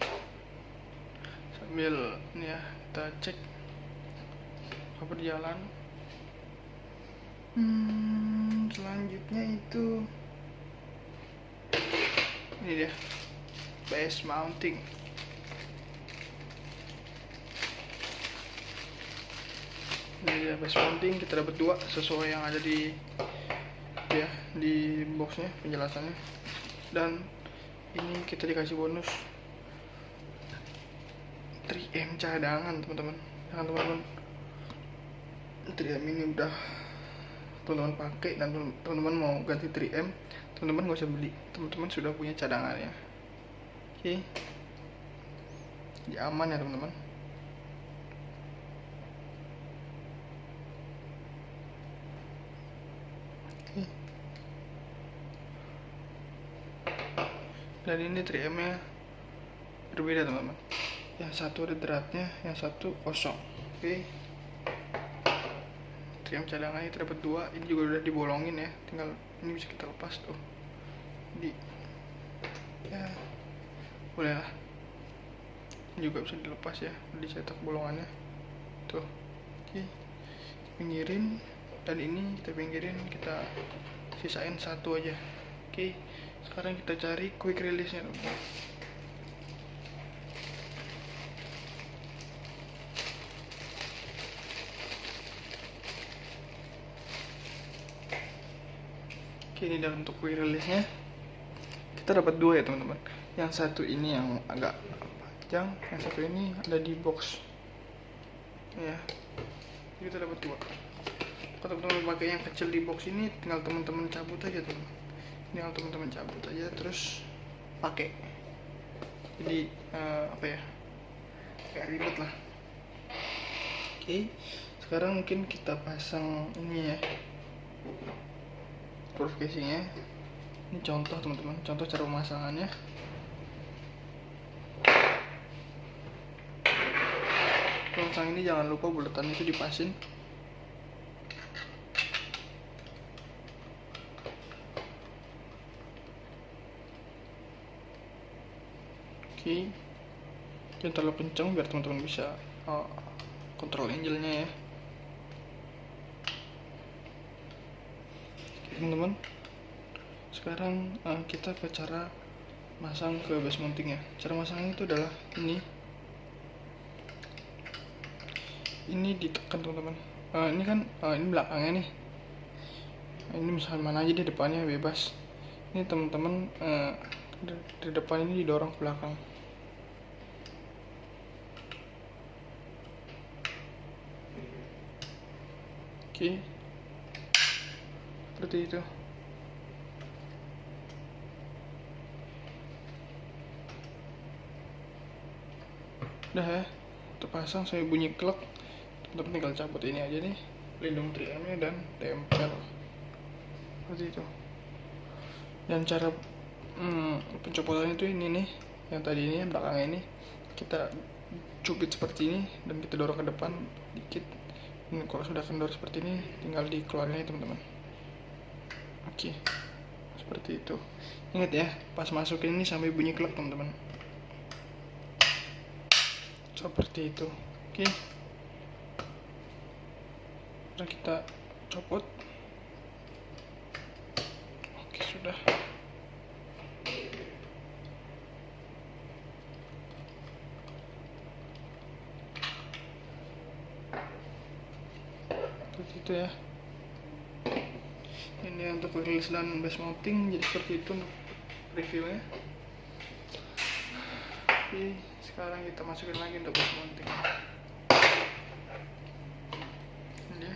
sambil ini ya, kita cek apa berjalan. Selanjutnya itu ini dia, base mounting. Ini dia base mounting, kita dapat 2 sesuai yang ada di ya di boxnya penjelasannya. Dan ini kita dikasih bonus 3M cadangan teman-teman. Jangan teman-teman, 3M ini udah teman-teman pakai dan teman-teman mau ganti 3M, teman-teman gak usah beli, teman-teman sudah punya cadangannya. Oke, jadi aman ya teman-teman. Oke. Dan ini 3M nya berbeda teman-teman, yang satu ada dratnya, yang satu kosong. Oke, 3M cadangannya terdapat 2. Ini juga udah dibolongin ya, tinggal ini bisa kita lepas tuh. Jadi ya boleh lah, ini juga bisa dilepas ya, dicetak bolongannya tuh. Oke, pinggirin, dan ini kita pinggirin, kita sisain 1 aja. Oke, sekarang kita cari quick release nya teman-teman. Oke, ini dalam untuk quick release nya kita dapat 2 ya teman-teman. Yang satu ini yang agak panjang, yang satu ini ada di box ya. Jadi kita dapat 2. Kalau teman-teman pakai yang kecil di box ini, tinggal teman-teman cabut aja teman-teman. Tinggal teman-teman cabut aja terus pakai. Jadi apa ya, kayak ribet lah. Oke, sekarang mungkin kita pasang ini ya, groove casingnya. Ini contoh teman-teman, contoh cara pemasangannya. Pasang ini jangan lupa buletan itu dipasin. Oke, jangan terlalu kencang biar teman-teman bisa kontrol angle-nya ya. Oke, teman-teman, sekarang kita ke cara masang ke base mounting ya. Cara masangnya itu adalah ini ditekan teman-teman. Ini kan ini belakangnya nih. Ini misalnya mana aja di depannya bebas. Ini teman-teman di depan ini didorong ke belakang. Oke, seperti itu. Udah ya, terpasang sampai bunyi klek. Teman-teman tinggal cabut ini aja nih, pelindung 3M nya, dan tempel seperti itu. Dan cara pencopotan itu ini nih, yang tadi ini, yang belakang ini kita cubit seperti ini dan kita dorong ke depan dikit. Ini kalau sudah kendor seperti ini tinggal dikeluarin aja teman-teman. Oke, seperti itu. Ingat ya, pas masukin ini sampai bunyi klek teman-teman, seperti itu. Oke, sekarang kita copot. Oke, sudah. Seperti itu ya. Ini untuk release dan base mounting, jadi seperti itu untuk reviewnya. Oke, sekarang kita masukin lagi untuk base mounting. Ini dia.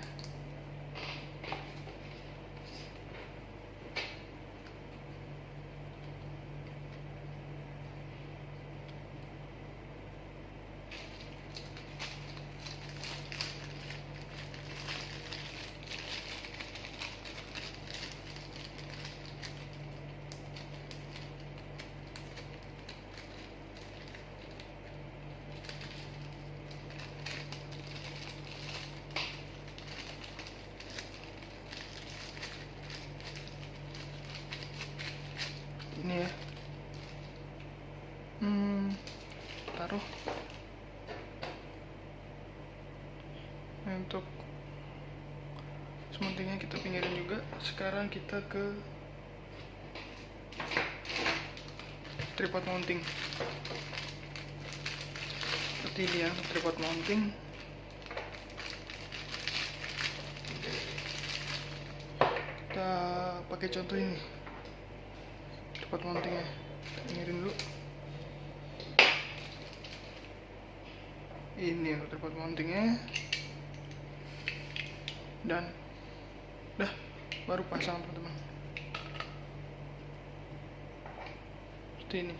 Ini ya, taruh. Nah, untuk sementingnya kita pinggirin juga. Sekarang kita ke tripod mounting. Seperti ini ya, tripod mounting. Kita pakai contoh ini, tripod mountingnya. Pinggirin dulu. Ini untuk tripod mountingnya, dan dah baru pasang teman-teman. Seperti ini.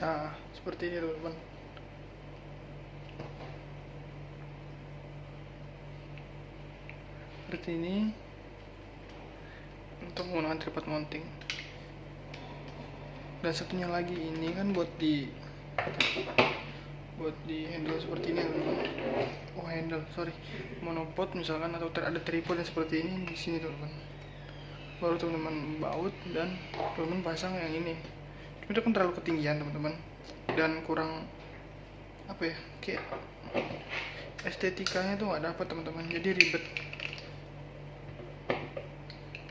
Nah, seperti ini teman-teman. Seperti ini untuk menggunakan tripod mounting. Dan satunya lagi ini kan buat di handle seperti ini teman-teman. Oh, handle, sorry, monopod misalkan, atau ada tripod yang seperti ini di sini teman-teman. Baru teman-teman baut dan teman-teman pasang yang ini. Itu kan terlalu ketinggian teman-teman, dan kurang apa ya, kayak estetikanya tuh nggak dapat teman-teman, jadi ribet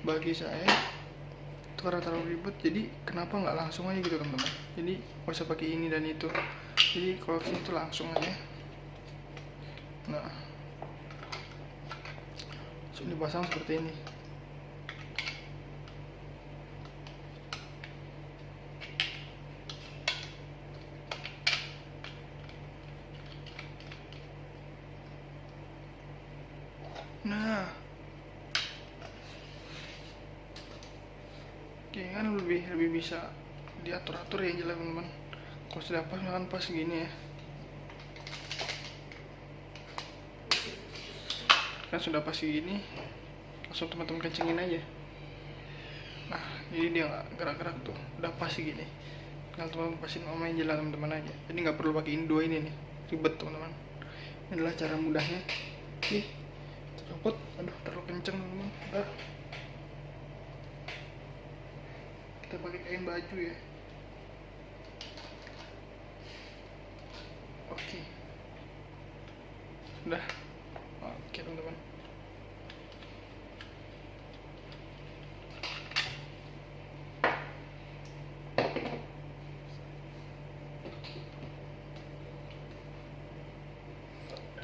bagi saya itu, karena terlalu ribet. Jadi kenapa nggak langsung aja gitu teman-teman, jadi nggak usah pakai ini dan itu, jadi kalau sini tuh langsung aja. Nah, langsung dipasang seperti ini. Nah, oke kan lebih bisa diatur-atur ya jelas teman-teman. Kalau sudah pas, misalkan pas gini ya, kan sudah pas gini, langsung teman-teman kencengin aja. Nah, jadi dia nggak gerak-gerak tuh, udah pas gini. Tinggal teman-teman pasin main jalan teman-teman aja. Jadi nggak perlu pakai ini, dua ini nih, ribet teman-teman. Ini adalah cara mudahnya. Nih, tercopot, aduh terlalu kenceng teman-teman. Kita pakai kain baju ya. Oke, udah. Oke teman-teman.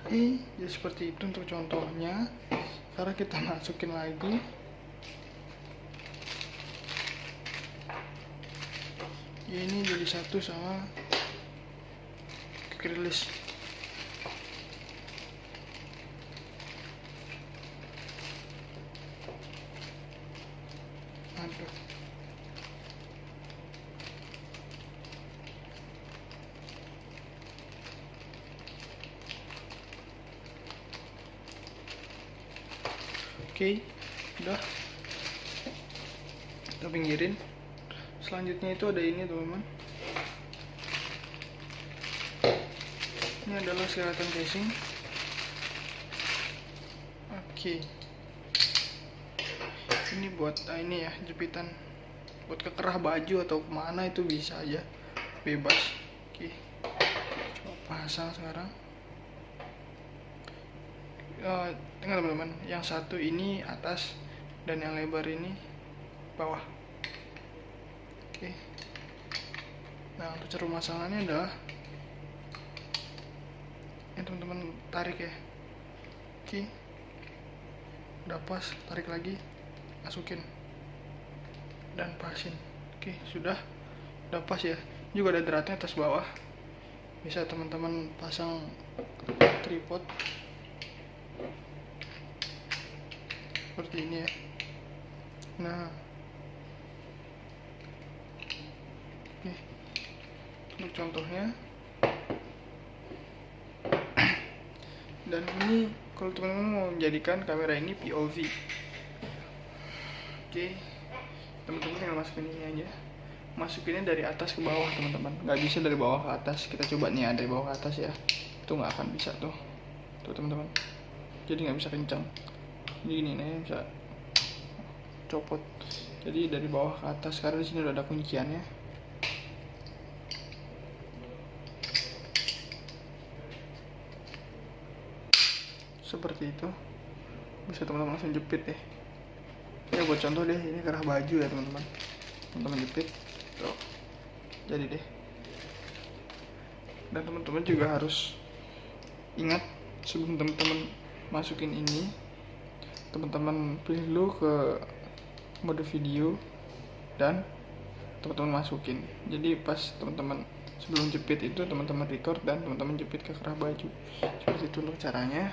Jadi seperti itu untuk contohnya. Sekarang kita masukin lagi. Ini jadi satu sama quick release. Aduh. Oke, udah kita pinggirin. Selanjutnya itu ada ini teman-teman, ini adalah skeleton casing. Oke, ini buat ini ya, jepitan buat kekerah baju atau kemana itu bisa aja, bebas. Oke, coba pasang sekarang. Tengah teman-teman, yang satu ini atas dan yang lebar ini bawah. Oke, nah untuk cara pemasangannya adalah ini teman-teman, tarik ya. Oke, udah pas, tarik lagi, masukin dan pasin. Oke, sudah pas ya. Juga ada dratnya atas bawah, bisa teman-teman pasang tripod seperti ini ya. Nah, oke, untuk contohnya. Dan ini kalau teman-teman mau menjadikan kamera ini POV, oke, teman-teman tinggal masukin ini aja. Masukinnya dari atas ke bawah teman-teman, nggak bisa dari bawah ke atas. Kita coba nih ya, dari bawah ke atas ya, itu nggak akan bisa tuh teman-teman, jadi nggak bisa kencang. Gini nih bisa copot. Jadi dari bawah ke atas, karena di sini udah ada kunciannya. Seperti itu, bisa teman-teman langsung jepit deh. Ya buat contoh deh, ini kerah baju ya teman-teman, teman-teman jepit tuh, jadi deh. Dan teman-teman juga harus ingat, sebelum teman-teman masukin ini, teman-teman pilih dulu ke mode video dan teman-teman masukin. Jadi pas teman-teman sebelum jepit itu teman-teman record dan teman-teman jepit ke kerah baju. Seperti itu untuk caranya.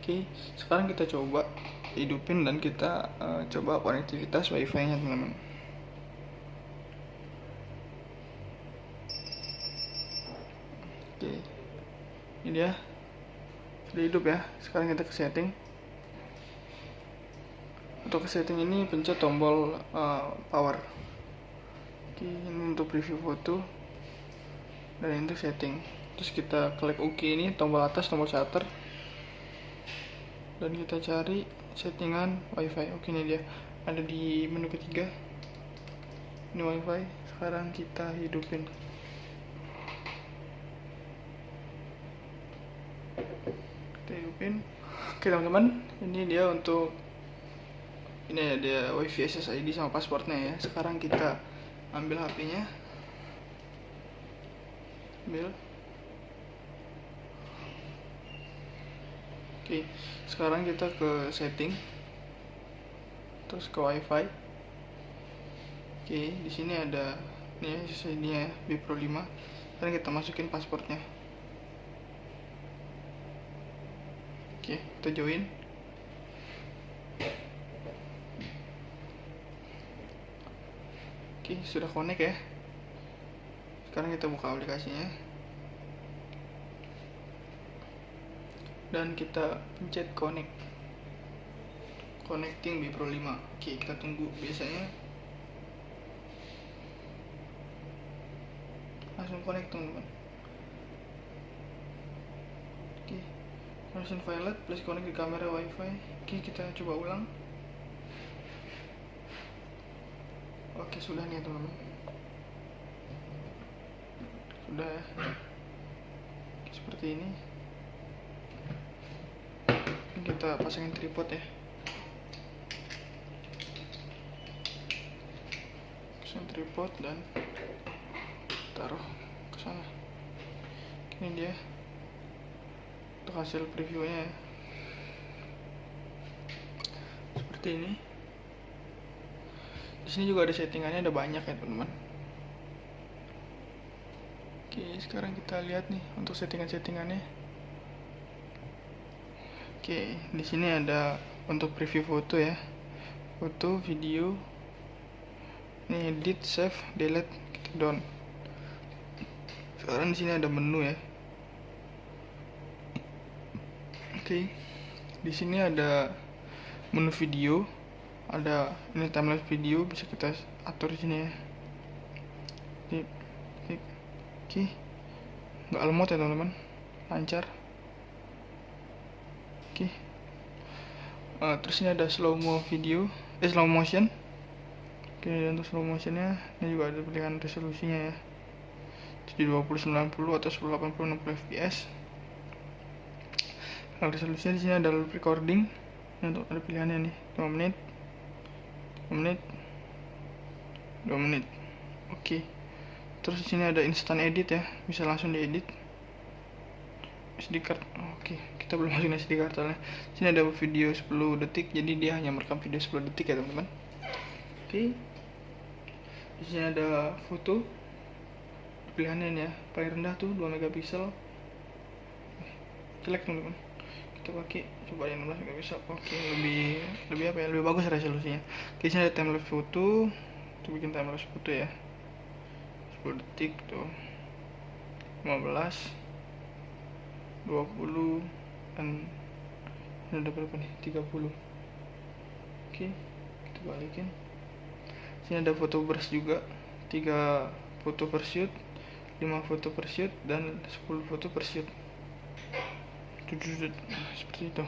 Oke, sekarang kita coba hidupin dan kita coba konektivitas wifi-nya teman-teman. Oke, ini dia sudah hidup ya. Sekarang kita ke setting. Untuk ke setting ini pencet tombol power. Oke, ini untuk preview foto dan ini untuk setting. Terus kita klik OK, ini tombol atas, tombol shutter, dan kita cari settingan wifi. Oke, ini dia, ada di menu ketiga, ini wifi. Sekarang kita hidupin. Oke teman-teman, ini dia untuk ini ada wifi SSID sama pasportnya ya. Sekarang kita ambil HP-nya, ambil. Oke, sekarang kita ke setting, terus ke wifi. Oke, di sini ada nih SSID-nya B Pro 5. Sekarang kita masukin pasportnya. Oke, kita join. Oke, sudah connect ya. Sekarang kita buka aplikasinya dan kita pencet connect, connecting B Pro 5. Oke, kita tunggu. Biasanya langsung connect teman-teman. Oke, langsung violet plus connect di kamera wifi. Oke, kita coba ulang. Oke, sudah nih teman-teman, sudah ya. Oke, seperti ini. Kita pasangin tripod ya, pasang tripod dan taruh ke sana. Ini dia untuk hasil previewnya ya. Seperti ini. Di sini juga ada settingannya, ada banyak ya teman-teman. Oke, sekarang kita lihat nih untuk settingannya. Oke, di sini ada untuk preview foto ya, foto, video, ini edit, save, delete, kita down. Sekarang di sini ada menu ya. Oke, Di sini ada menu video, ada ini timelapse video, bisa kita atur di sini ya. Oke, nggak lemot ya teman-teman, lancar. Oke. Terus ini ada slow motion. Oke, untuk slow motionnya ini juga ada pilihan resolusinya ya, 720 90 atau 1080 60 fps. Kalau resolusinya di sini ada recording. Ini untuk ada pilihannya nih, 5 menit, 2 menit. Oke. Terus di sini ada instant edit ya, bisa langsung diedit. SD card. Oke, kita belum masukin SD card soalnya. Sini ada video 10 detik, jadi dia hanya merekam video 10 detik ya teman-teman. Oke. Di sini ada foto. Pilihannya ini ya, paling rendah tuh 2 megapiksel. Jelek teman-teman. Kita pakai coba yang 16 megapiksel. Oke, lebih apa ya? Lebih bagus resolusinya. Di sini ada timelapse foto. Kita bikin timelapse foto ya. 10 detik tuh. 15, 20 dan ini ada berapa nih? 30. Oke, kita balikin. Sini ada foto burst juga, 3 foto per shoot, 5 foto per shoot, dan 10 foto per shoot. Seperti itu.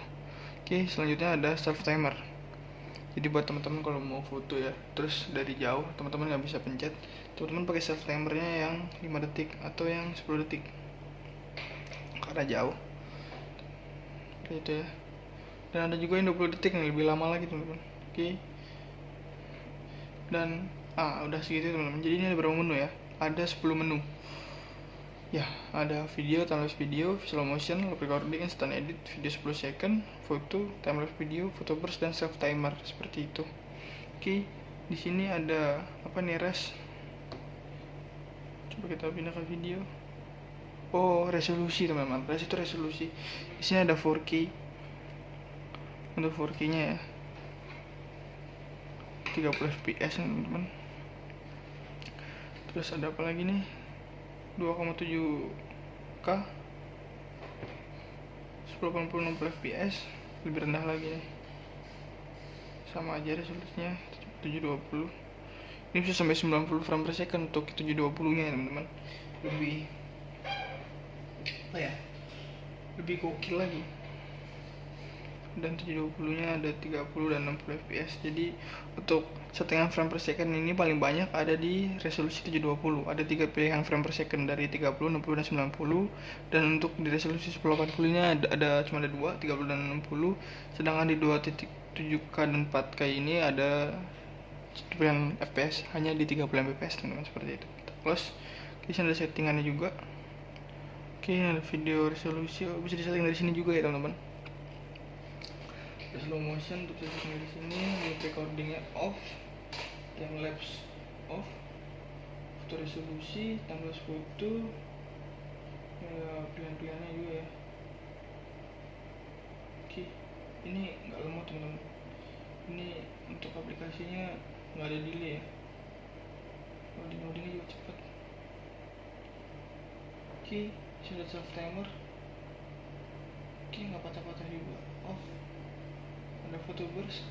Oke, selanjutnya ada self timer. Jadi buat teman-teman kalau mau foto ya, terus dari jauh teman-teman nggak bisa pencet, teman-teman pakai self timernya yang 5 detik atau yang 10 detik karena jauh. Seperti itu ya. Dan ada juga yang 20 detik yang lebih lama lagi teman-teman. Oke. Dan udah segitu teman-teman. Jadi ini ada berapa menu ya? Ada 10 menu. Ya, ada video, timelapse video, slow motion, loop recording, instant edit, video 10 second, foto, timelapse video, photo burst, dan self timer seperti itu. Oke, di sini ada apa nih, res? Coba kita pindah ke video. Oh, resolusi teman-teman. Res itu resolusi. Di sini ada 4K. Untuk 4K-nya ya. 30 fps teman-teman. Terus ada apa lagi nih, 2,7K 1080 60 fps, lebih rendah lagi nih, sama aja resolusinya 720. Ini bisa sampai 90 frame per second untuk 720 nya ya teman-teman. Lebih apa ya, lebih gokil lagi. Dan 720 nya ada 30 dan 60 fps. Jadi untuk settingan frame per second ini paling banyak ada di resolusi 720. Ada 3 pilihan frame per second dari 30, 60, dan 90. Dan untuk di resolusi 1080 nya cuma ada 2, 30 dan 60. Sedangkan di 2.7K dan 4K ini ada pilihan fps hanya di 30 fps teman-teman, seperti itu. Plus di sini ada settingannya juga. Oke, ada video resolusi, bisa disetting dari sini juga ya teman-teman. Slow motion untuk setting di sini, recordingnya off, timelapse off, foto resolusi, timelapse foto, pilihan-pilihannya juga ya. Oke, ini nggak lemot teman-teman. Ini untuk aplikasinya nggak ada delay ya. Loadingnya juga cepat. Oke, sudah self timer. Oke, nggak patah-patah juga. Off. Ada foto burst,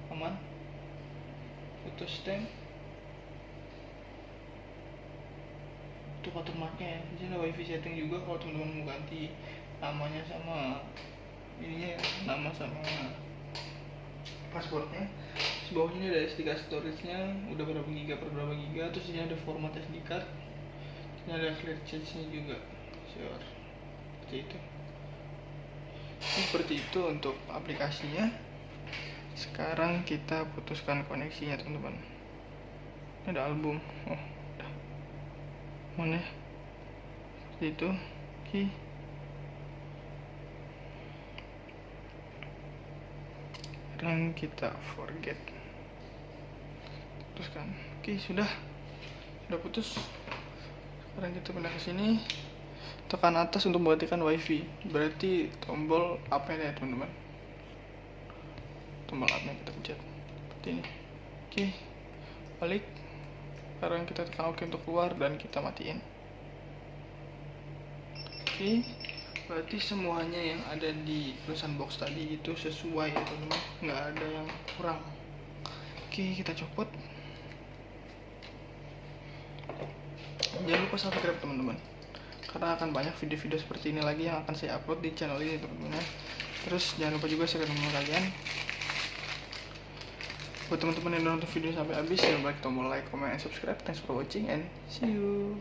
aman, foto stamp, untuk watermarknya ya. Di sini ada wifi setting juga kalau teman-teman mau ganti namanya sama ininya ya, nama sama passwordnya. Sebawah ini ada SD card storage-nya, udah berapa giga per berapa giga. Terus ini ada format SD card, ini ada clear charge-nya juga, sure. Seperti itu. Seperti itu untuk aplikasinya. Sekarang kita putuskan koneksinya teman-teman. Ini ada album. Oh, udah. Mana? Seperti itu. Oke. Sekarang kita forget. Putuskan. Oke, sudah putus. Sekarang kita pindah ke sini. Tekan atas untuk mematikan wifi, berarti tombol up ya teman-teman, tombol up kita pencet seperti ini. Oke, balik. Sekarang kita tekan OK untuk keluar dan kita matiin. Oke, Berarti semuanya yang ada di tulisan box tadi itu sesuai ya teman-teman, nggak ada yang kurang. Oke, kita copot. Jangan lupa subscribe teman-teman, karena akan banyak video-video seperti ini lagi yang akan saya upload di channel ini teman-teman. Terus jangan lupa juga share ke teman kalian. Buat teman-teman yang udah nonton video sampai habis, jangan lupa klik tombol like, comment, and subscribe. Thanks for watching and see you.